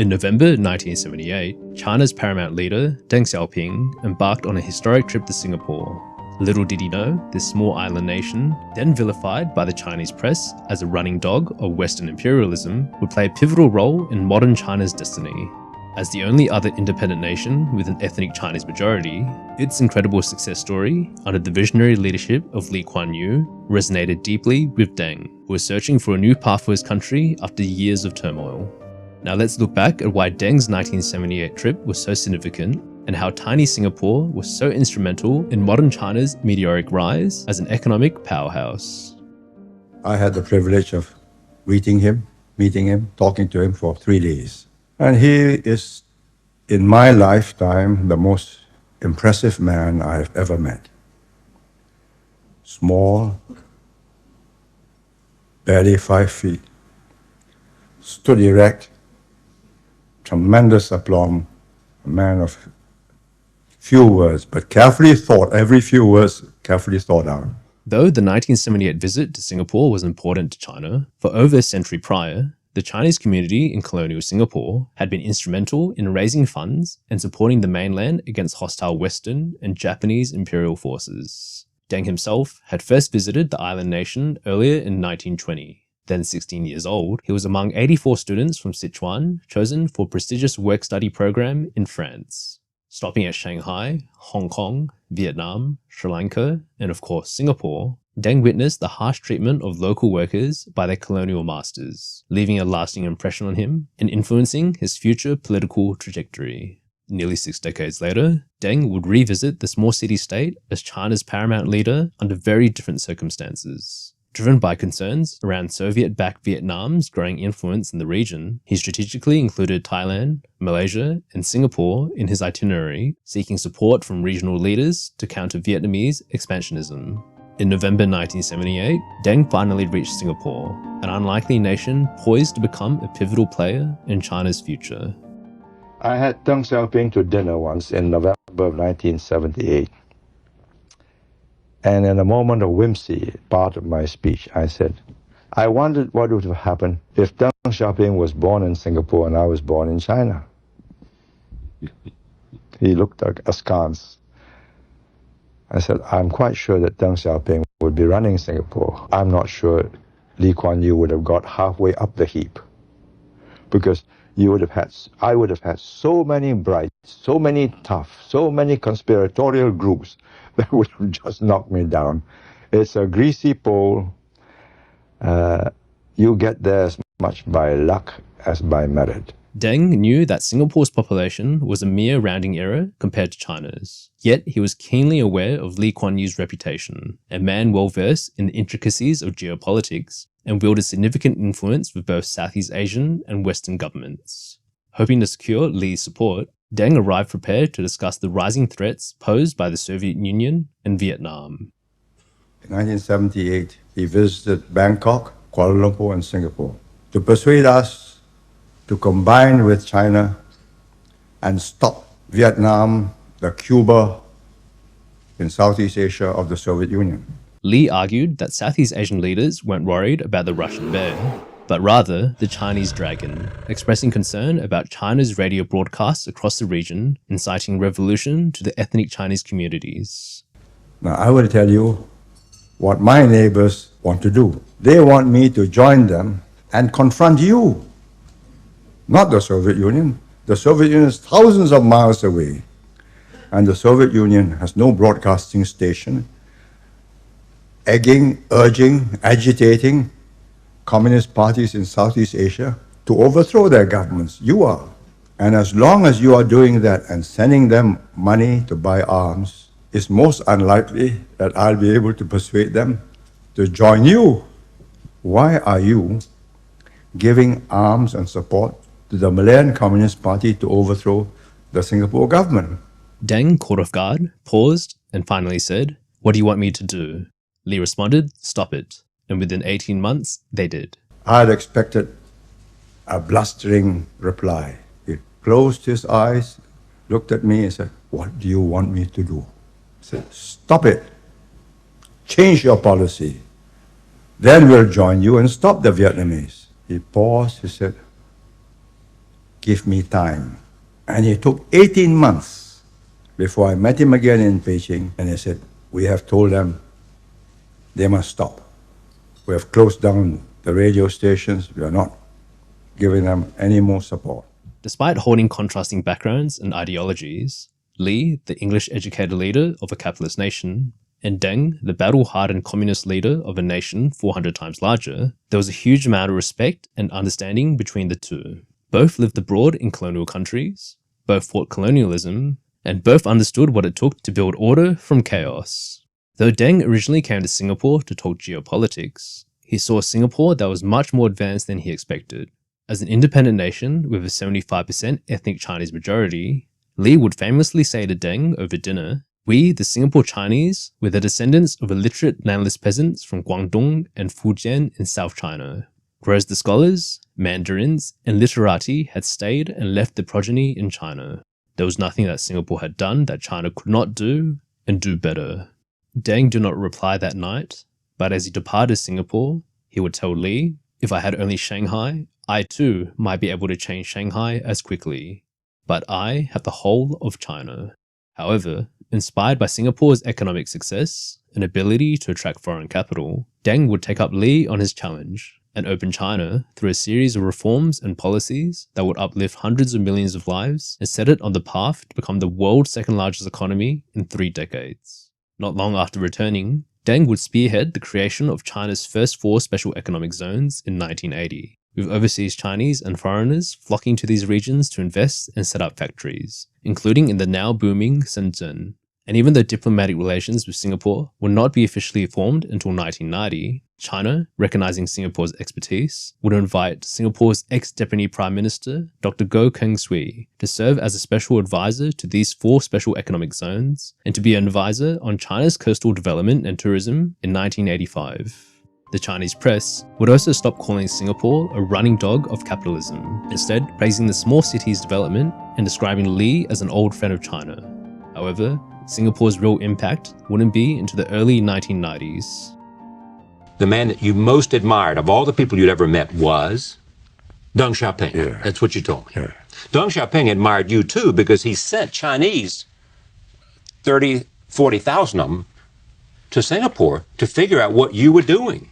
In November 1978, China's paramount leader, Deng Xiaoping, embarked on a historic trip to Singapore. Little did he know, this small island nation, then vilified by the Chinese press as a running dog of Western imperialism, would play a pivotal role in modern China's destiny. As the only other independent nation with an ethnic Chinese majority, its incredible success story, under the visionary leadership of Kuan Yew, resonated deeply with Deng, who was searching for a new path for his country after years of turmoil. Now let's look back at why Deng's 1978 trip was so significant and how tiny Singapore was so instrumental in modern China's meteoric rise as an economic powerhouse. I had the privilege of meeting him, talking to him for 3 days. And he is, in my lifetime, the most impressive man I've ever met. Small, barely 5 feet, stood erect, tremendous aplomb, a man of few words, but carefully thought, every few words carefully thought out. Though the 1978 visit to Singapore was important to China, for over a century prior, the Chinese community in colonial Singapore had been instrumental in raising funds and supporting the mainland against hostile Western and Japanese imperial forces. Deng himself had first visited the island nation earlier in 1920. Then 16 years old, he was among 84 students from Sichuan chosen for a prestigious work-study program in France. Stopping at Shanghai, Hong Kong, Vietnam, Sri Lanka, and of course Singapore, Deng witnessed the harsh treatment of local workers by their colonial masters, leaving a lasting impression on him and influencing his future political trajectory. Nearly 6 decades later, Deng would revisit the small city-state as China's paramount leader under very different circumstances. Driven by concerns around Soviet-backed Vietnam's growing influence in the region, he strategically included Thailand, Malaysia, and Singapore in his itinerary, seeking support from regional leaders to counter Vietnamese expansionism. In November 1978, Deng finally reached Singapore, an unlikely nation poised to become a pivotal player in China's future. I had Deng Xiaoping to dinner once in November of 1978. And in a moment of whimsy, part of my speech, I said, I wondered what would have happened if Deng Xiaoping was born in Singapore and I was born in China. He looked askance. I said, I'm quite sure that Deng Xiaoping would be running Singapore. I'm not sure Kuan Yew would have got halfway up the heap. Because I would have had so many bright, so many tough, so many conspiratorial groups that would have just knocked me down. It's a greasy pole. You get there as much by luck as by merit. Deng knew that Singapore's population was a mere rounding error compared to China's. Yet he was keenly aware of Kuan Yew's reputation, a man well-versed in the intricacies of geopolitics, and wielded significant influence with both Southeast Asian and Western governments. Hoping to secure Lee's support, Deng arrived prepared to discuss the rising threats posed by the Soviet Union and Vietnam. In 1978, he visited Bangkok, Kuala Lumpur, and Singapore to persuade us to combine with China and stop Vietnam, the Cuba in Southeast Asia of the Soviet Union. Lee argued that Southeast Asian leaders weren't worried about the Russian bear, but rather the Chinese dragon, expressing concern about China's radio broadcasts across the region, inciting revolution to the ethnic Chinese communities. Now, I will tell you what my neighbors want to do. They want me to join them and confront you, not the Soviet Union. The Soviet Union is thousands of miles away, and the Soviet Union has no broadcasting station, egging, urging, agitating communist parties in Southeast Asia to overthrow their governments. You are. And as long as you are doing that and sending them money to buy arms, it's most unlikely that I'll be able to persuade them to join you. Why are you giving arms and support to the Malayan Communist Party to overthrow the Singapore government? Deng caught off guard, paused, and finally said, "What do you want me to do?" Lee responded, "Stop it." And within 18 months, they did. I had expected a blustering reply. He closed his eyes, looked at me and said, "What do you want me to do?" I said, "Stop it. Change your policy. Then we'll join you and stop the Vietnamese." He paused, he said, give me time. And it took 18 months before I met him again in Beijing, and he said, we have told them they must stop. We have closed down the radio stations. We are not giving them any more support. Despite holding contrasting backgrounds and ideologies, Lee, the English-educated leader of a capitalist nation, and Deng, the battle-hardened communist leader of a nation 400 times larger, there was a huge amount of respect and understanding between the two. Both lived abroad in colonial countries, both fought colonialism, and both understood what it took to build order from chaos. Though Deng originally came to Singapore to talk geopolitics, he saw a Singapore that was much more advanced than he expected. As an independent nation with a 75% ethnic Chinese majority, Lee would famously say to Deng over dinner, "We, the Singapore Chinese, were the descendants of illiterate landless peasants from Guangdong and Fujian in South China, whereas the scholars, mandarins, and literati had stayed and left their progeny in China. There was nothing that Singapore had done that China could not do and do better." Deng did not reply that night, but as he departed Singapore, he would tell Lee, "If I had only Shanghai, I too might be able to change Shanghai as quickly. But I have the whole of China." However, inspired by Singapore's economic success and ability to attract foreign capital, Deng would take up Lee on his challenge and open China through a series of reforms and policies that would uplift hundreds of millions of lives and set it on the path to become the world's second largest economy in 3 decades. Not long after returning, Deng would spearhead the creation of China's first 4 special economic zones in 1980, with overseas Chinese and foreigners flocking to these regions to invest and set up factories, including in the now booming Shenzhen. And even though diplomatic relations with Singapore would not be officially formed until 1990, China, recognizing Singapore's expertise, would invite Singapore's ex-Deputy Prime Minister, Dr. Goh Keng Swee, to serve as a special advisor to these 4 special economic zones and to be an advisor on China's coastal development and tourism in 1985. The Chinese press would also stop calling Singapore a running dog of capitalism, instead praising the small city's development and describing Lee as an old friend of China. However, Singapore's real impact wouldn't be into the early 1990s. The man that you most admired of all the people you'd ever met was Deng Xiaoping. Yeah. That's what you told me. Yeah. Deng Xiaoping admired you too because he sent Chinese, 30, 40,000 of them, to Singapore to figure out what you were doing.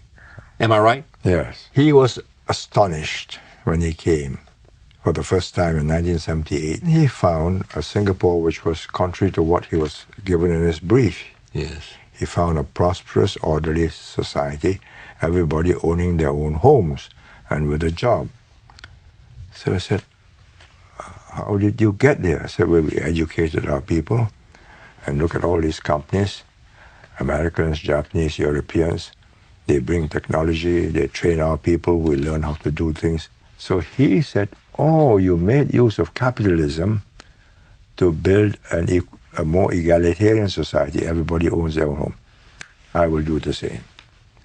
Am I right? Yes. He was astonished when he came for the first time in 1978. He found a Singapore which was contrary to what he was given in his brief. Yes. He found a prosperous, orderly society, everybody owning their own homes and with a job. So I said, how did you get there? I said, well, we educated our people, and look at all these companies, Americans, Japanese, Europeans. They bring technology, they train our people, we learn how to do things. So he said, oh, you made use of capitalism to build a more egalitarian society. Everybody owns their own home. I will do the same.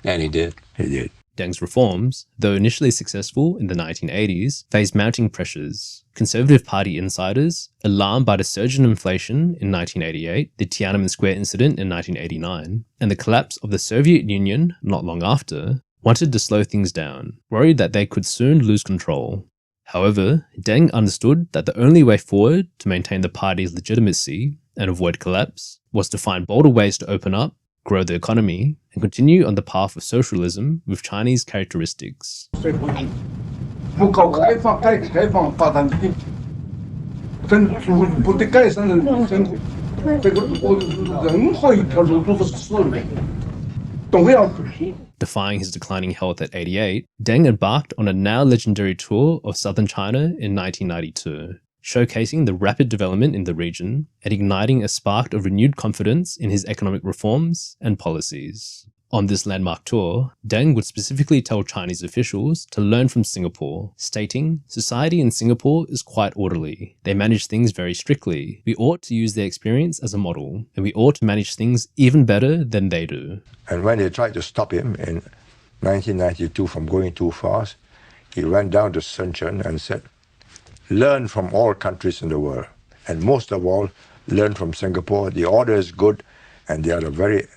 And he did. He did. Deng's reforms, though initially successful in the 1980s, faced mounting pressures. Conservative Party insiders, alarmed by the surge in inflation in 1988, the Tiananmen Square incident in 1989, and the collapse of the Soviet Union not long after, wanted to slow things down, worried that they could soon lose control. However, Deng understood that the only way forward to maintain the party's legitimacy and avoid collapse was to find bolder ways to open up, grow the economy, and continue on the path of socialism with Chinese characteristics. Defying his declining health at 88, Deng embarked on a now legendary tour of southern China in 1992, showcasing the rapid development in the region and igniting a spark of renewed confidence in his economic reforms and policies. On this landmark tour, Deng would specifically tell Chinese officials to learn from Singapore, stating, "Society in Singapore is quite orderly. They manage things very strictly. We ought to use their experience as a model, and we ought to manage things even better than they do." And when they tried to stop him in 1992 from going too fast, he went down to Shenzhen and said, learn from all countries in the world, and most of all, learn from Singapore. The order is good, and they are a very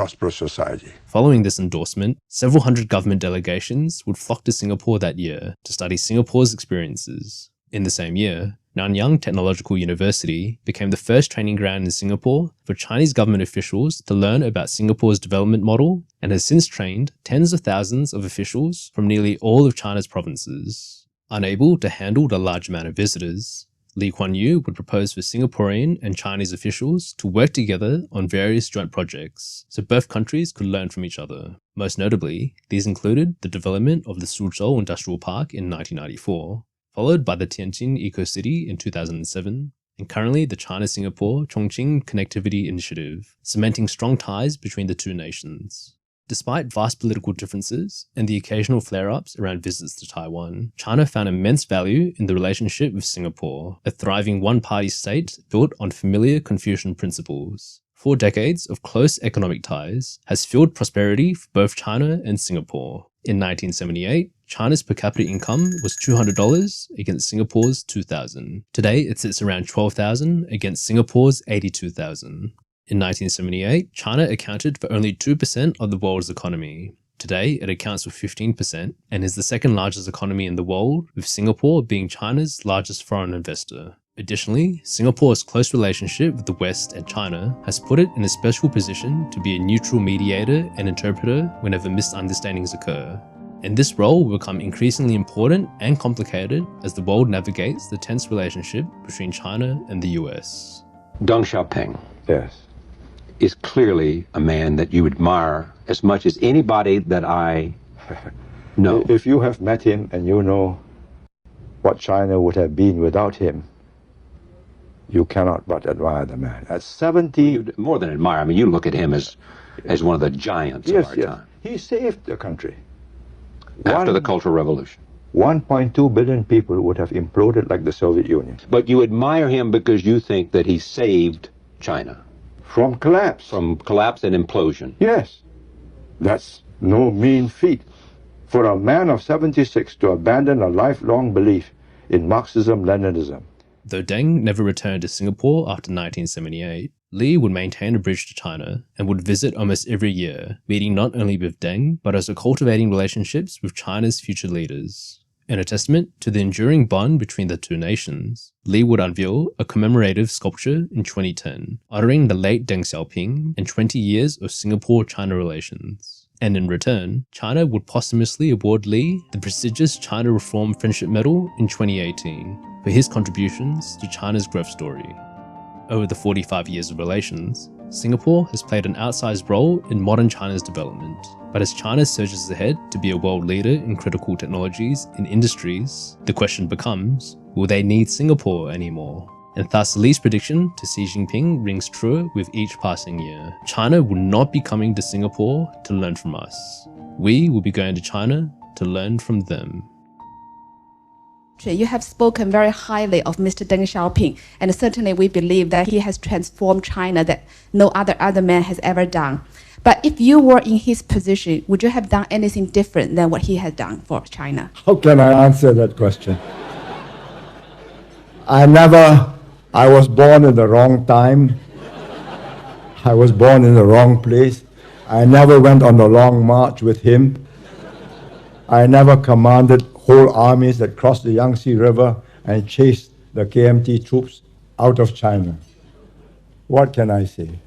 prosperous society. Following this endorsement, several hundred government delegations would flock to Singapore that year to study Singapore's experiences. In the same year, Nanyang Technological University became the first training ground in Singapore for Chinese government officials to learn about Singapore's development model and has since trained tens of thousands of officials from nearly all of China's provinces. Unable to handle the large amount of visitors, Kuan Yew would propose for Singaporean and Chinese officials to work together on various joint projects so both countries could learn from each other. Most notably, these included the development of the Suzhou Industrial Park in 1994, followed by the Tianjin Eco-City in 2007, and currently the China-Singapore Chongqing Connectivity Initiative, cementing strong ties between the two nations. Despite vast political differences and the occasional flare-ups around visits to Taiwan, China found immense value in the relationship with Singapore, a thriving one-party state built on familiar Confucian principles. 4 decades of close economic ties has fueled prosperity for both China and Singapore. In 1978, China's per capita income was $200 against Singapore's $2,000. Today, it sits around $12,000 against Singapore's $82,000. In 1978, China accounted for only 2% of the world's economy. Today, it accounts for 15% and is the second largest economy in the world, with Singapore being China's largest foreign investor. Additionally, Singapore's close relationship with the West and China has put it in a special position to be a neutral mediator and interpreter whenever misunderstandings occur. And this role will become increasingly important and complicated as the world navigates the tense relationship between China and the US. Deng Xiaoping. Yes. Is clearly a man that you admire as much as anybody that I know. If you have met him and you know what China would have been without him, you cannot but admire the man. At 70... You more than admire. I mean, you look at him as one of the giants of our time. He saved the country. After the Cultural Revolution. 1.2 billion people would have imploded like the Soviet Union. But you admire him because you think that he saved China. From collapse. From collapse and implosion. Yes. That's no mean feat. For a man of 76 to abandon a lifelong belief in Marxism-Leninism. Though Deng never returned to Singapore after 1978, Lee would maintain a bridge to China and would visit almost every year, meeting not only with Deng, but also cultivating relationships with China's future leaders. In a testament to the enduring bond between the two nations, Lee would unveil a commemorative sculpture in 2010, honoring the late Deng Xiaoping and 20 years of Singapore-China relations. And in return, China would posthumously award Lee the prestigious China Reform Friendship Medal in 2018 for his contributions to China's growth story. Over the 45 years of relations, Singapore has played an outsized role in modern China's development. But as China surges ahead to be a world leader in critical technologies and industries, the question becomes, will they need Singapore anymore? And thus Lee's prediction to Xi Jinping rings truer with each passing year. China will not be coming to Singapore to learn from us. We will be going to China to learn from them. You have spoken very highly of Mr. Deng Xiaoping, and certainly we believe that he has transformed China that no other man has ever done. But if you were in his position, would you have done anything different than what he has done for China? How can I answer that question? I was born in the wrong time. I was born in the wrong place. I never went on the long march with him. I never commanded whole armies that crossed the Yangtze River and chased the KMT troops out of China. What can I say?